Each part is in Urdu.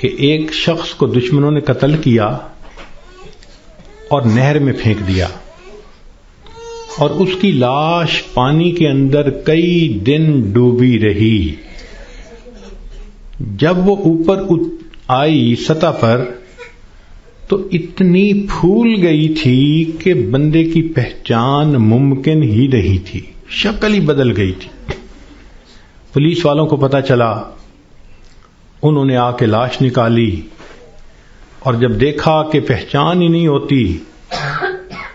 کہ ایک شخص کو دشمنوں نے قتل کیا اور نہر میں پھینک دیا، اور اس کی لاش پانی کے اندر کئی دن ڈوبی رہی۔ جب وہ اوپر آئی سطح پر تو اتنی پھول گئی تھی کہ بندے کی پہچان ممکن ہی نہیں تھی، شکل ہی بدل گئی تھی۔ پولیس والوں کو پتہ چلا، انہوں نے آ کے لاش نکالی، اور جب دیکھا کہ پہچان ہی نہیں ہوتی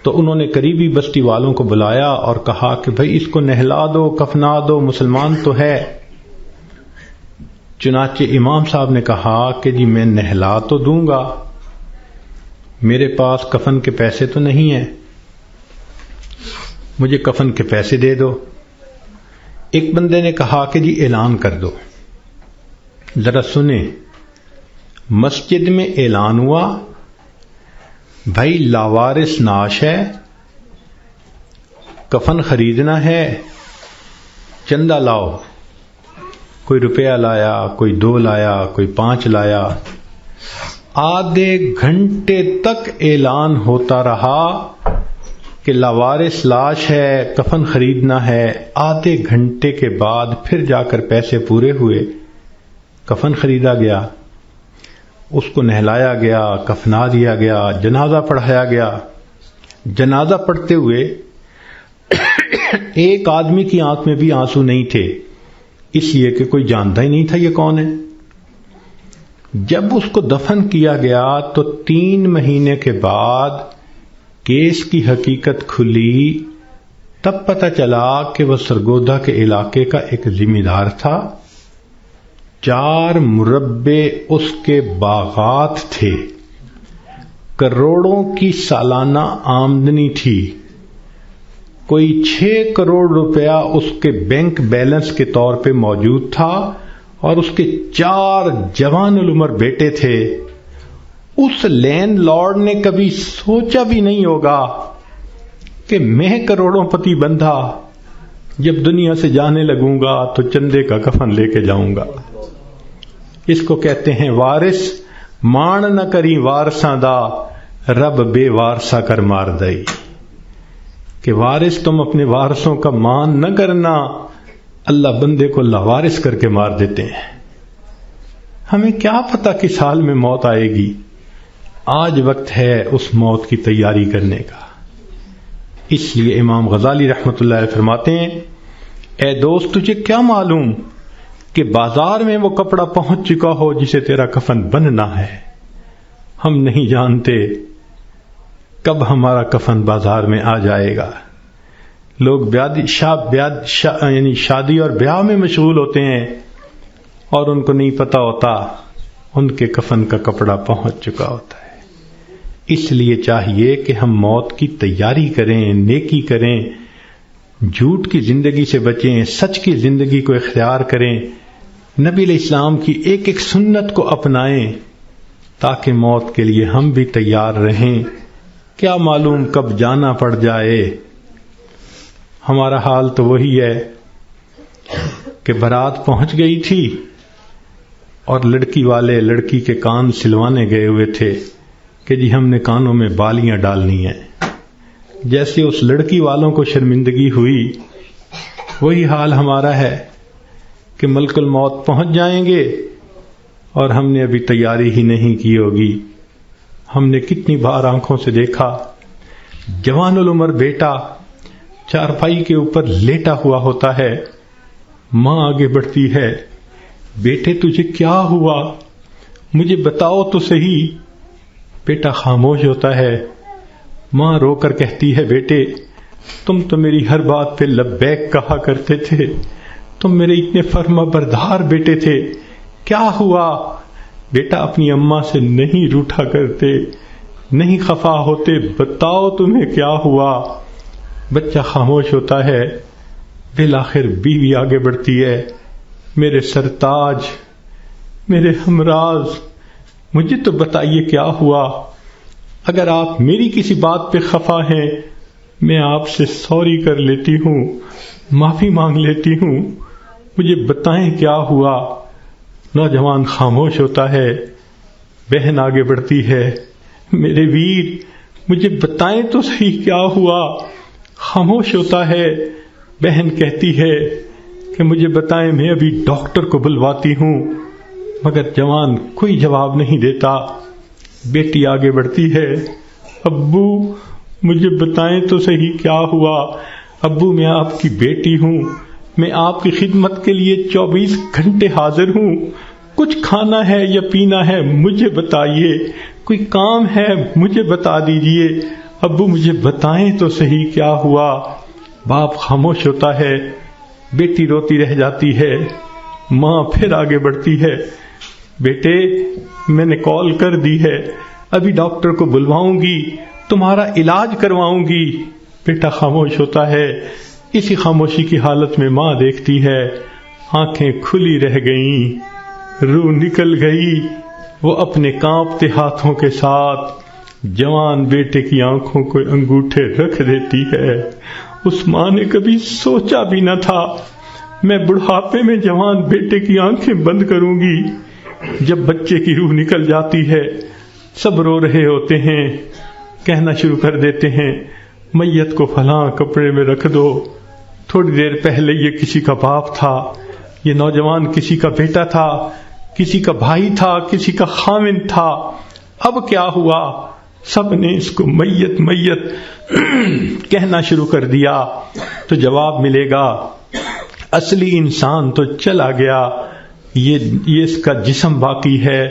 تو انہوں نے قریبی بستی والوں کو بلایا اور کہا کہ بھئی اس کو نہلا دو، کفنا دو، مسلمان تو ہے۔ چنانچہ امام صاحب نے کہا کہ جی میں نہلا تو دوں گا، میرے پاس کفن کے پیسے تو نہیں ہیں، مجھے کفن کے پیسے دے دو۔ ایک بندے نے کہا کہ جی اعلان کر دو۔ ذرا سنیں، مسجد میں اعلان ہوا، بھائی لاوارث نعش ہے، کفن خریدنا ہے، چندہ لاؤ۔ کوئی روپیہ لایا، کوئی 2 لایا، کوئی 5 لایا۔ آدھے گھنٹے تک اعلان ہوتا رہا کہ لاوارث لاش ہے، کفن خریدنا ہے۔ آدھے گھنٹے کے بعد پھر جا کر پیسے پورے ہوئے، کفن خریدا گیا، اس کو نہلایا گیا، کفنا دیا گیا، جنازہ پڑھایا گیا۔ جنازہ پڑھتے ہوئے ایک آدمی کی آنکھ میں بھی آنسو نہیں تھے، اس لیے کہ کوئی جانتا ہی نہیں تھا یہ کون ہے۔ جب اس کو دفن کیا گیا تو 3 مہینے کے بعد کیس کی حقیقت کھلی، تب پتہ چلا کہ وہ سرگودا کے علاقے کا ایک ذمہ دار تھا۔ 4 مربع اس کے باغات تھے، کروڑوں کی سالانہ آمدنی تھی، کوئی 6 کروڑ روپیہ اس کے بینک بیلنس کے طور پہ موجود تھا، اور اس کے 4 جوان العمر بیٹے تھے۔ اس لینڈ لارڈ نے کبھی سوچا بھی نہیں ہوگا کہ میں کروڑوں پتی بندھا، جب دنیا سے جانے لگوں گا تو چندے کا کفن لے کے جاؤں گا۔ اس کو کہتے ہیں وارث مان نہ کری وارثاں دا، رب بے وارثا کر مار دئی، کہ وارث تم اپنے وارثوں کا مان نہ کرنا، اللہ بندے کو لاوارث کر کے مار دیتے ہیں۔ ہمیں کیا پتا کس حال میں موت آئے گی، آج وقت ہے اس موت کی تیاری کرنے کا۔ اس لیے امام غزالی رحمۃ اللہ علیہ فرماتے ہیں، اے دوست تجھے کیا معلوم کہ بازار میں وہ کپڑا پہنچ چکا ہو جسے تیرا کفن بننا ہے۔ ہم نہیں جانتے کب ہمارا کفن بازار میں آ جائے گا۔ لوگ یعنی شادی اور بیاہ میں مشغول ہوتے ہیں اور ان کو نہیں پتا ہوتا ان کے کفن کا کپڑا پہنچ چکا ہوتا ہے۔ اس لیے چاہیے کہ ہم موت کی تیاری کریں، نیکی کریں، جھوٹ کی زندگی سے بچیں، سچ کی زندگی کو اختیار کریں، نبی علیہ السلام کی ایک ایک سنت کو اپنائیں تاکہ موت کے لیے ہم بھی تیار رہیں۔ کیا معلوم کب جانا پڑ جائے۔ ہمارا حال تو وہی ہے کہ بارات پہنچ گئی تھی اور لڑکی والے لڑکی کے کان سلوانے گئے ہوئے تھے کہ جی ہم نے کانوں میں بالیاں ڈالنی ہیں۔ جیسے اس لڑکی والوں کو شرمندگی ہوئی، وہی حال ہمارا ہے کہ ملک الموت پہنچ جائیں گے اور ہم نے ابھی تیاری ہی نہیں کی ہوگی۔ ہم نے کتنی بار آنکھوں سے دیکھا جوان العمر بیٹا چارپائی کے اوپر لیٹا ہوا ہوتا ہے، ماں آگے بڑھتی ہے، بیٹے تجھے کیا ہوا، مجھے بتاؤ تو صحیح۔ بیٹا خاموش ہوتا ہے، ماں رو کر کہتی ہے بیٹے تم تو میری ہر بات پہ لبیک کہا کرتے تھے، تم میرے اتنے فرما بردار بیٹے تھے، کیا ہوا؟ بیٹا اپنی اماں سے نہیں روٹھا کرتے، نہیں خفا ہوتے، بتاؤ تمہیں کیا ہوا۔ بچہ خاموش ہوتا ہے، بالآخر بیوی آگے بڑھتی ہے، میرے سرتاج، میرے ہمراز، مجھے تو بتائیے کیا ہوا، اگر آپ میری کسی بات پہ خفا ہیں میں آپ سے سوری کر لیتی ہوں، معافی مانگ لیتی ہوں، مجھے بتائیں کیا ہوا۔ نوجوان خاموش ہوتا ہے، بہن آگے بڑھتی ہے، میرے ویر مجھے بتائیں تو صحیح کیا ہوا؟ خاموش ہوتا ہے۔ بہن کہتی ہے کہ مجھے بتائیں، میں ابھی ڈاکٹر کو بلواتی ہوں، مگر جوان کوئی جواب نہیں دیتا۔ بیٹی آگے بڑھتی ہے، ابو مجھے بتائیں تو صحیح کیا ہوا؟ ابو میں آپ کی بیٹی ہوں، میں آپ کی خدمت کے لیے 24 گھنٹے حاضر ہوں، کچھ کھانا ہے یا پینا ہے مجھے بتائیے، کوئی کام ہے مجھے بتا دیجئے، ابو مجھے بتائیں تو صحیح کیا ہوا؟ باپ خاموش ہوتا ہے، بیٹی روتی رہ جاتی ہے۔ ماں پھر آگے بڑھتی ہے، بیٹے میں نے کال کر دی ہے، ابھی ڈاکٹر کو بلواؤں گی، تمہارا علاج کرواؤں گی۔ بیٹا خاموش ہوتا ہے۔ اسی خاموشی کی حالت میں ماں دیکھتی ہے، آنکھیں کھلی رہ گئیں، روح نکل گئی۔ وہ اپنے کانپتے ہاتھوں کے ساتھ جوان بیٹے کی آنکھوں کو انگوٹھے رکھ دیتی ہے۔ اس ماں نے کبھی سوچا بھی نہ تھا میں بڑھاپے میں جوان بیٹے کی آنکھیں بند کروں گی۔ جب بچے کی روح نکل جاتی ہے، سب رو رہے ہوتے ہیں، کہنا شروع کر دیتے ہیں، میت کو فلاں کپڑے میں رکھ دو، تھوڑی دیر پہلے یہ کسی کا باپ تھا، یہ نوجوان کسی کا بیٹا تھا، کسی کا بھائی تھا، کسی کا خاوند تھا، اب کیا ہوا؟ سب نے اس کو میت میت کہنا شروع کر دیا۔ تو جواب ملے گا، اصلی انسان تو چلا گیا، یہ اس کا جسم باقی ہے،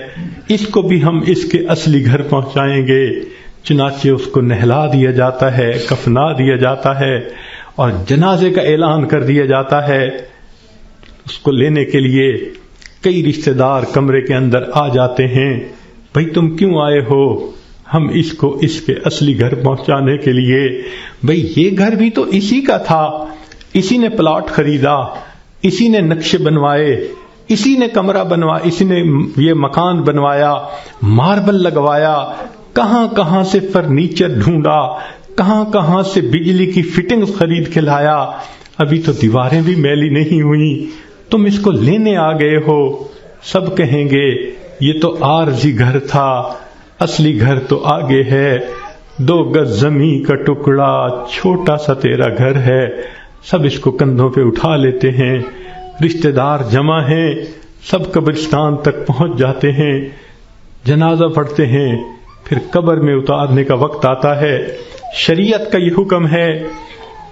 اس کو بھی ہم اس کے اصلی گھر پہنچائیں گے۔ چنانچہ اس کو نہلا دیا جاتا ہے، کفنا دیا جاتا ہے اور جنازے کا اعلان کر دیا جاتا ہے۔ اس کو لینے کے لیے کئی رشتہ دار کمرے کے اندر آ جاتے ہیں، بھئی تم کیوں آئے ہو؟ ہم اس کو اس کے اصلی گھر پہنچانے کے لیے۔ بھئی یہ گھر بھی تو اسی کا تھا، اسی نے پلاٹ خریدا، اسی نے نقشے بنوائے، اسی نے کمرہ بنوایا، اسی نے یہ مکان بنوایا، ماربل لگوایا، کہاں کہاں سے فرنیچر ڈھونڈا، کہاں کہاں سے بجلی کی فٹنگ خرید کے لایا، ابھی تو دیواریں بھی میلی نہیں ہوئی، تم اس کو لینے آ گئے ہو۔ سب کہیں گے یہ تو عارضی گھر تھا، اصلی گھر تو آگے ہے، 2 گز زمین کا ٹکڑا، چھوٹا سا تیرا گھر ہے۔ سب اس کو کندھوں پہ اٹھا لیتے ہیں، رشتہ دار جمع ہیں، سب قبرستان تک پہنچ جاتے ہیں، جنازہ پڑھتے ہیں، پھر قبر میں اتارنے کا وقت آتا ہے۔ شریعت کا یہ حکم ہے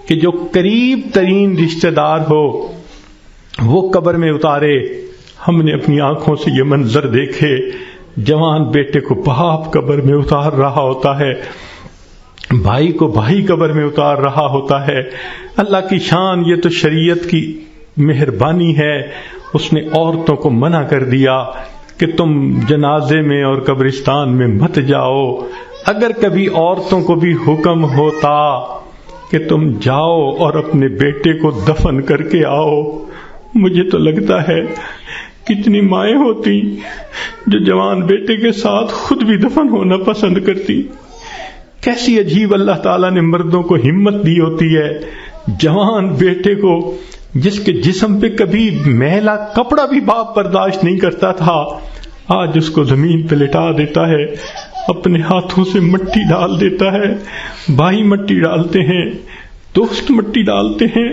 کہ جو قریب ترین رشتہ دار ہو وہ قبر میں اتارے۔ ہم نے اپنی آنکھوں سے یہ منظر دیکھے، جوان بیٹے کو باپ قبر میں اتار رہا ہوتا ہے، بھائی کو بھائی قبر میں اتار رہا ہوتا ہے۔ اللہ کی شان، یہ تو شریعت کی مہربانی ہے، اس نے عورتوں کو منع کر دیا کہ تم جنازے میں اور قبرستان میں مت جاؤ۔ اگر کبھی عورتوں کو بھی حکم ہوتا کہ تم جاؤ اور اپنے بیٹے کو دفن کر کے آؤ، مجھے تو لگتا ہے کتنی مائیں ہوتی جو جوان بیٹے کے ساتھ خود بھی دفن ہونا پسند کرتی۔ کیسی عجیب اللہ تعالیٰ نے مردوں کو ہمت دی ہوتی ہے۔ جوان بیٹے کو، جس کے جسم پہ کبھی میلا کپڑا بھی باپ برداشت نہیں کرتا تھا، آج اس کو زمین پہ لٹا دیتا ہے، اپنے ہاتھوں سے مٹی ڈال دیتا ہے، بھائی مٹی ڈالتے ہیں، دوست مٹی ڈالتے ہیں،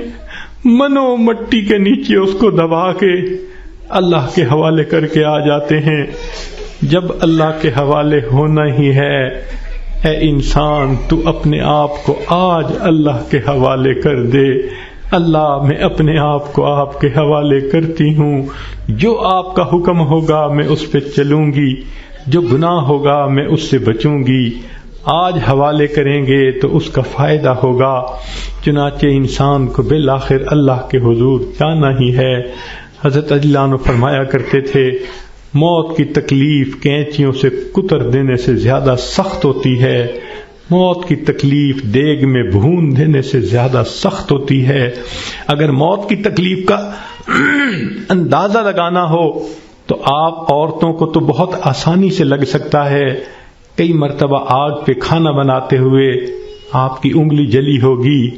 منو مٹی کے نیچے اس کو دبا کے اللہ کے حوالے کر کے آ جاتے ہیں۔ جب اللہ کے حوالے ہونا ہی ہے، اے انسان تو اپنے آپ کو آج اللہ کے حوالے کر دے۔ اللہ میں اپنے آپ کو آپ کے حوالے کرتی ہوں، جو آپ کا حکم ہوگا میں اس پہ چلوں گی، جو گناہ ہوگا میں اس سے بچوں گی۔ آج حوالے کریں گے تو اس کا فائدہ ہوگا۔ چنانچہ انسان کو بالآخر اللہ کے حضور جانا ہی ہے۔ حضرت علی عنہ فرمایا کرتے تھے، موت کی تکلیف کینچیوں سے کتر دینے سے زیادہ سخت ہوتی ہے، موت کی تکلیف دیگ میں بھون دینے سے زیادہ سخت ہوتی ہے۔ اگر موت کی تکلیف کا اندازہ لگانا ہو تو آپ عورتوں کو تو بہت آسانی سے لگ سکتا ہے۔ کئی مرتبہ آگ پہ کھانا بناتے ہوئے آپ کی انگلی جلی ہوگی،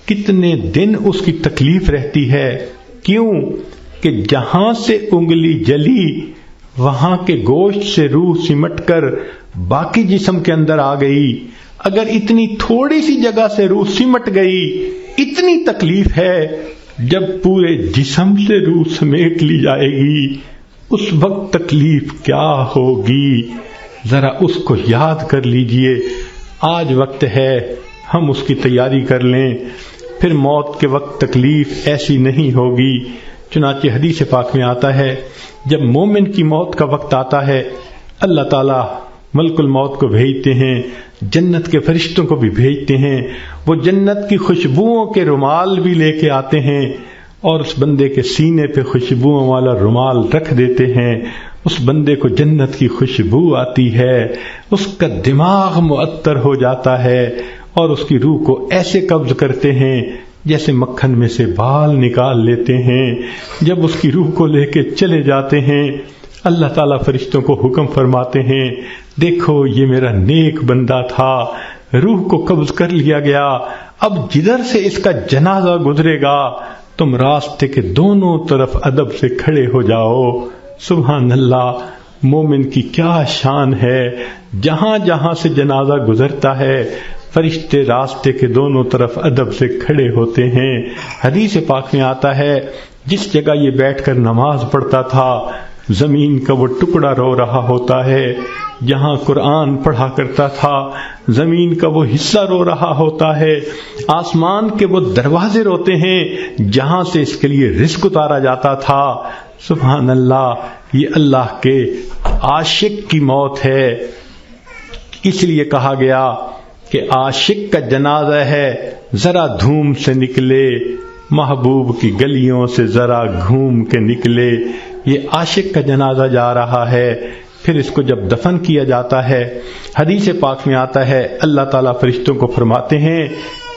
کتنے دن اس کی تکلیف رہتی ہے۔ کیوں کہ جہاں سے انگلی جلی وہاں کے گوشت سے روح سمٹ کر باقی جسم کے اندر آ گئی. اگر اتنی تھوڑی سی جگہ سے روح سمٹ گئی، اتنی تکلیف ہے. جب پورے جسم سے روح سمیٹ لی جائے گی اس وقت تکلیف کیا ہوگی، ذرا اس کو یاد کر لیجئے. آج وقت ہے ہم اس کی تیاری کر لیں، پھر موت کے وقت تکلیف ایسی نہیں ہوگی. چنانچہ حدیث پاک میں آتا ہے جب مومن کی موت کا وقت آتا ہے اللہ تعالیٰ ملک الموت کو بھیجتے ہیں، جنت کے فرشتوں کو بھی بھیجتے ہیں. وہ جنت کی خوشبوؤں کے رومال بھی لے کے آتے ہیں اور اس بندے کے سینے پہ خوشبوؤں والا رومال رکھ دیتے ہیں. اس بندے کو جنت کی خوشبو آتی ہے، اس کا دماغ معطر ہو جاتا ہے اور اس کی روح کو ایسے قبض کرتے ہیں جیسے مکھن میں سے بال نکال لیتے ہیں. جب اس کی روح کو لے کے چلے جاتے ہیں اللہ تعالیٰ فرشتوں کو حکم فرماتے ہیں دیکھو یہ میرا نیک بندہ تھا، روح کو قبض کر لیا گیا، اب جدھر سے اس کا جنازہ گزرے گا تم راستے کے دونوں طرف ادب سے کھڑے ہو جاؤ. سبحان اللہ، مومن کی کیا شان ہے. جہاں جہاں سے جنازہ گزرتا ہے فرشتے راستے کے دونوں طرف ادب سے کھڑے ہوتے ہیں. حدیث پاک میں آتا ہے جس جگہ یہ بیٹھ کر نماز پڑھتا تھا زمین کا وہ ٹکڑا رو رہا ہوتا ہے، جہاں قرآن پڑھا کرتا تھا زمین کا وہ حصہ رو رہا ہوتا ہے، آسمان کے وہ دروازے روتے ہیں جہاں سے اس کے لیے رزق اتارا جاتا تھا. سبحان اللہ، یہ اللہ کے عاشق کی موت ہے. اس لیے کہا گیا کہ عاشق کا جنازہ ہے ذرا دھوم سے نکلے، محبوب کی گلیوں سے ذرا گھوم کے نکلے. یہ عاشق کا جنازہ جا رہا ہے. پھر اس کو جب دفن کیا جاتا ہے حدیث پاک میں آتا ہے اللہ تعالیٰ فرشتوں کو فرماتے ہیں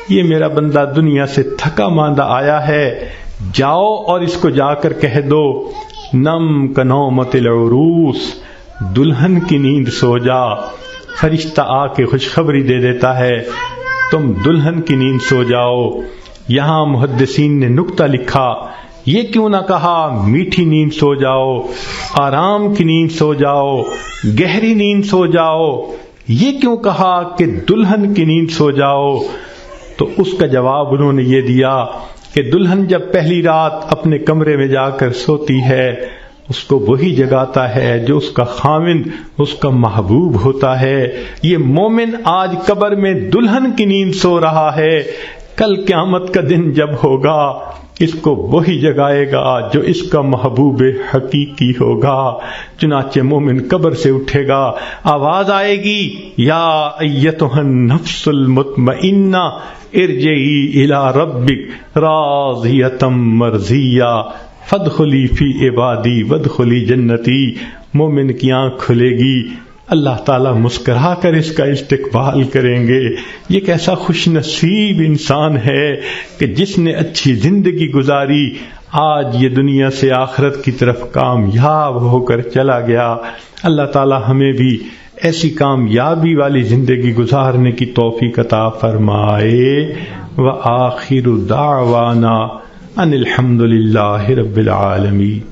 یہ میرا بندہ دنیا سے تھکا ماندہ آیا ہے، جاؤ اور اس کو جا کر کہہ دو نم کنومت العروس، دلہن کی نیند سو جا. فرشتہ آ کے خوشخبری دے دیتا ہے تم دلہن کی نیند سو جاؤ. یہاں محدثین نے نکتہ لکھا یہ کیوں نہ کہا میٹھی نیند سو جاؤ، آرام کی نیند سو جاؤ، گہری نیند سو جاؤ، یہ کیوں کہا کہ دلہن کی نیند سو جاؤ؟ تو اس کا جواب انہوں نے یہ دیا کہ دلہن جب پہلی رات اپنے کمرے میں جا کر سوتی ہے اس کو وہی جگاتا ہے جو اس کا خاوند اس کا محبوب ہوتا ہے. یہ مومن آج قبر میں دلہن کی نیند سو رہا ہے، کل قیامت کا دن جب ہوگا اس کو وہی جگائے گا جو اس کا محبوب حقیقی ہوگا. چنانچہ مومن قبر سے اٹھے گا، آواز آئے گی یا ایتھا النفس المطمئنہ ارجعی الی ربک راضیۃ مرضیہ فادخلی فی عبادی وادخلی جنتی. مومن کی آنکھ کھلے گی، اللہ تعالیٰ مسکرا کر اس کا استقبال کریں گے. یہ کیسا خوش نصیب انسان ہے کہ جس نے اچھی زندگی گزاری آج یہ دنیا سے آخرت کی طرف کامیاب ہو کر چلا گیا. اللہ تعالیٰ ہمیں بھی ایسی کامیابی والی زندگی گزارنے کی توفیق عطا فرمائے. وآخر دعوانا ان الحمد للہ رب العالمین.